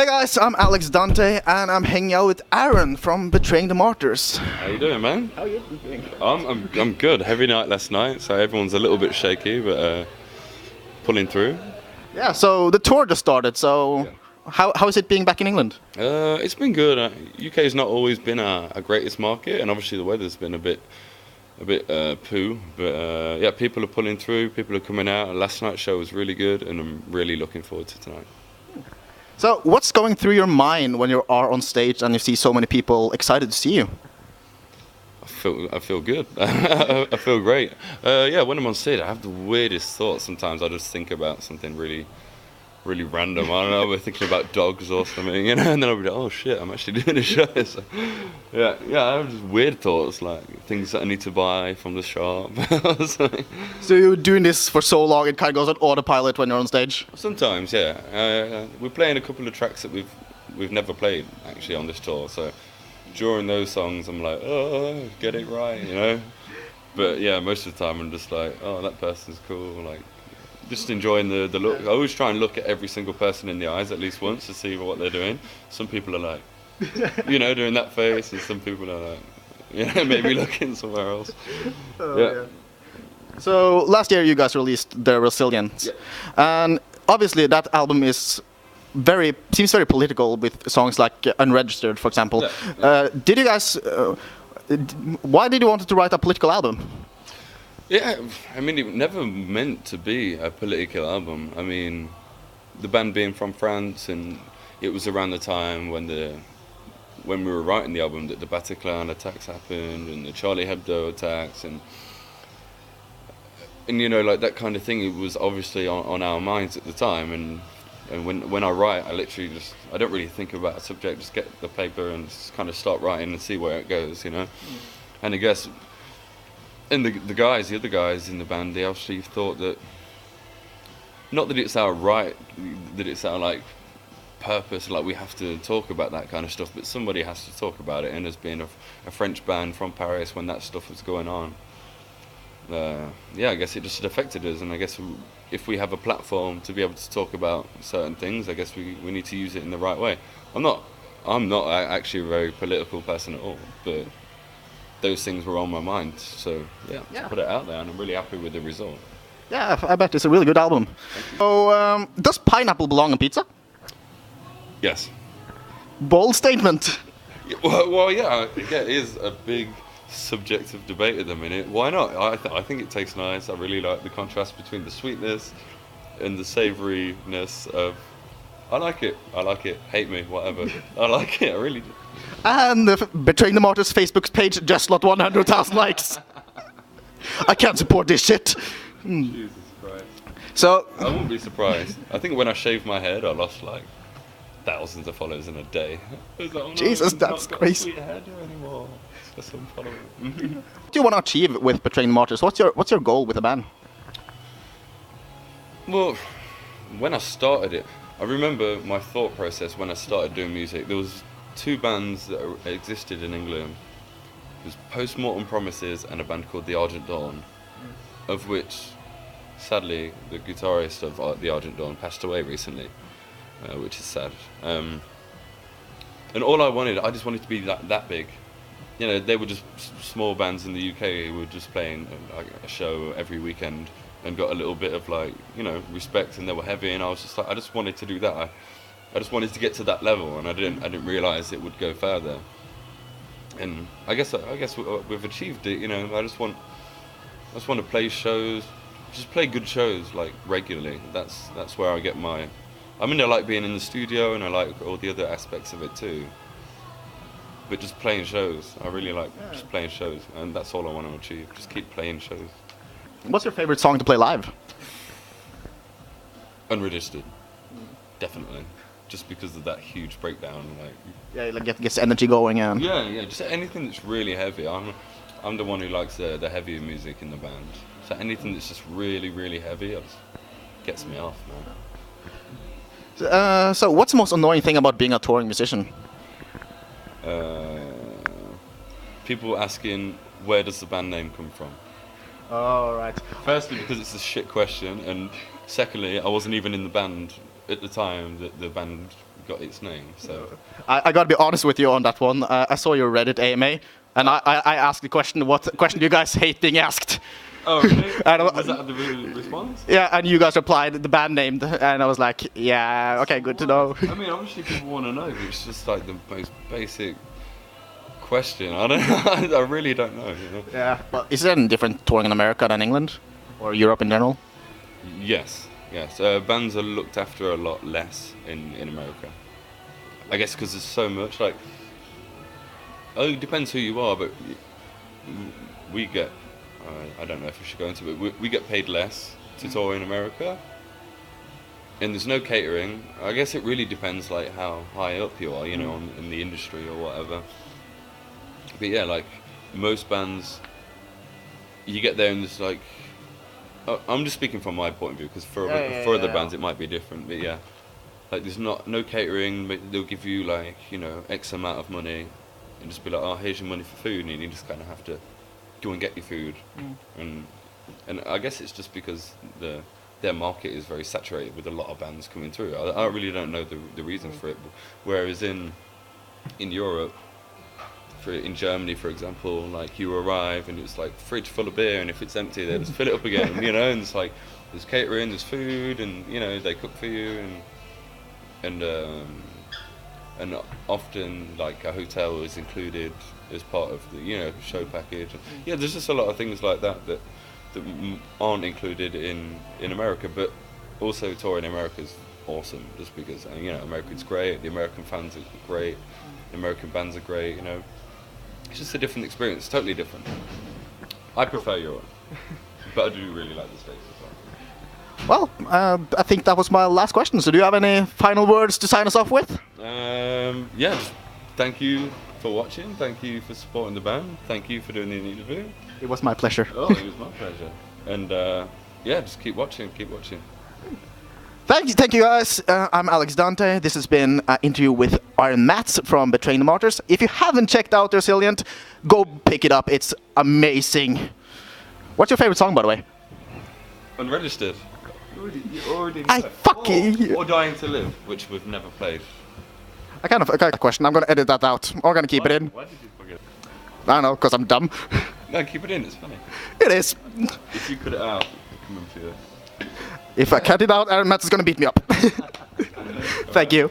Hey guys, I'm Alex Dante and I'm hanging out with Aaron from Betraying the Martyrs. How you doing, man? How are you doing? I'm good. Heavy night last night, so everyone's a little bit shaky, but pulling through. Yeah, so the tour just started, so Yeah. how is it being back in England? It's been good. UK's not always been our greatest market, and obviously the weather's been a bit poo. But yeah, people are pulling through. People are coming out. Last night's show was really good, and I'm really looking forward to tonight. So what's going through your mind when you are on stage and you see so many people excited to see you? I feel good. I feel great. Yeah, when I'm on stage, I have the weirdest thoughts. Sometimes I just think about something really random. I don't know, we're thinking about dogs or something, you know, and then I'll be like, oh shit, I'm actually doing a show. So, yeah, I have just weird thoughts, like things that I need to buy from the shop. So you're doing this for so long, it kind of goes on autopilot when you're on stage? Sometimes, yeah. We're playing a couple of tracks that we've never played actually on this tour, so during those songs I'm like, oh, get it right, you know. But yeah, most of the time I'm just like, oh, that person's cool, like just enjoying the look. I always try and look at every single person in the eyes at least once to see what they're doing. Some people are like, you know, doing that face, and some people are like, you know, maybe looking somewhere else. Yeah. So last year you guys released The Resilient, and obviously that album seems very political with songs like Unregistered, for example. Did you guys? Why did you want to write a political album? Yeah, I mean, it never meant to be a political album. I mean, the band being from France, and it was around the time when we were writing the album that the Bataclan attacks happened and the Charlie Hebdo attacks, and you know, like that kind of thing. It was obviously on our minds at the time, and when I write, I don't really think about a subject. Just get the paper and just kind of start writing and see where it goes, you know. And I guess. And the other guys in the band, they actually thought that, not that it's our right, that it's our like purpose, like we have to talk about that kind of stuff, but somebody has to talk about it. And as being a French band from Paris when that stuff was going on, yeah, I guess it just affected us. And I guess if we have a platform to be able to talk about certain things, I guess we need to use it in the right way. I'm not actually a very political person at all, but those things were on my mind, so yeah, to put it out there, and I'm really happy with the result. Yeah, I bet it's a really good album. So, does pineapple belong on pizza? Yes. Bold statement. Well, yeah, it is a big subjective debate at the minute. Why not? I think it tastes nice. I really like the contrast between the sweetness and the savouriness of. I like it. Hate me, whatever. I like it. I really do. And the Betraying the Martyrs Facebook page just got 100,000 likes. I can't support this shit. Jesus Christ. So I wouldn't be surprised. I think when I shaved my head, I lost like thousands of followers in a day. I was like, oh, no, Jesus, that's not crazy. Got a sweet head anymore. It's just some followers. what do you want to achieve with Betraying the Martyrs? What's your goal with the band? Well, when I started it, I remember my thought process when I started doing music. There was two bands that existed in England. It was Postmortem Promises and a band called The Argent Dawn, of which, sadly, the guitarist of The Argent Dawn passed away recently, which is sad. And all I just wanted to be that big. You know, they were just small bands in the UK who were just playing like a show every weekend and got a little bit of like, you know, respect, and they were heavy, and I was just like, I just wanted to do that. I just wanted to get to that level, and I didn't realise it would go further. And I guess we've achieved it. You know, I just want to play shows, just play good shows like regularly. That's where I get my. I mean, I like being in the studio, and I like all the other aspects of it too. But just playing shows, I really like just playing shows, and that's all I want to achieve. Just keep playing shows. What's your favorite song to play live? Unregistered, definitely. Just because of that huge breakdown, like Gets energy going and yeah, just anything that's really heavy. I'm the one who likes the heavier music in the band. So anything that's just really heavy, it just gets me off, man. So what's the most annoying thing about being a touring musician? People asking where does the band name come from. Oh, right. Firstly, because it's a shit question, and secondly, I wasn't even in the band at the time that the band got its name. So I gotta be honest with you on that one. I saw your Reddit AMA, and I asked the question, what question you guys hate being asked? oh, really? And, Was that the response? yeah, and you guys replied the band named, and I was like, yeah, okay, good to know. I mean, obviously people want to know, but it's just like the most basic question. I don't know. I really don't know. You know? Yeah, but is there any different touring in America than England or Europe in general? Yes. Bands are looked after a lot less in America. I guess because there's so much. Like, it depends who you are, but we get. I don't know if we should go into it. We get paid less to tour in America, and there's no catering. I guess it really depends, like how high up you are, you know, in the industry or whatever. But yeah, like most bands, you get there and there's like, I'm just speaking from my point of view because for other bands it might be different. But yeah, like there's no catering. But they'll give you like, you know, X amount of money, and just be like, oh, here's your money for food, and you just kind of have to go and get your food. And I guess it's just because their market is very saturated with a lot of bands coming through. I really don't know the reason for it. Whereas in Europe, in Germany, for example, like you arrive and it's like fridge full of beer, and if it's empty, they just fill it up again. You know, and it's like there's catering, there's food, and you know they cook for you, and often like a hotel is included as part of the show package. Yeah, there's just a lot of things like that aren't included in America, but also touring in America is awesome just because America's great, the American fans are great, the American bands are great. You know, it's just a different experience, totally different. I prefer Europe, but I do really like the States as well. Well, I think that was my last question. So do you have any final words to sign us off with? Yeah, just thank you for watching. Thank you for supporting the band. Thank you for doing the interview. It was my pleasure. Oh, it was my pleasure. And yeah, just keep watching. Thank you guys. I'm Alex Dante. This has been an interview with Iron Mats from Betraying the Martyrs. If you haven't checked out Resilient, go pick it up. It's amazing. What's your favorite song, by the way? Unregistered. You already I fucking... Or Dying to Live, which we've never played. I got a question. I'm going to edit that out. I'm going to keep it in. Why did you forget? I don't know, because I'm dumb. No, keep it in. It's funny. It is. If you cut it out, come and feel it. If I cut it out, Aaron Mats is going to beat me up. Thank you.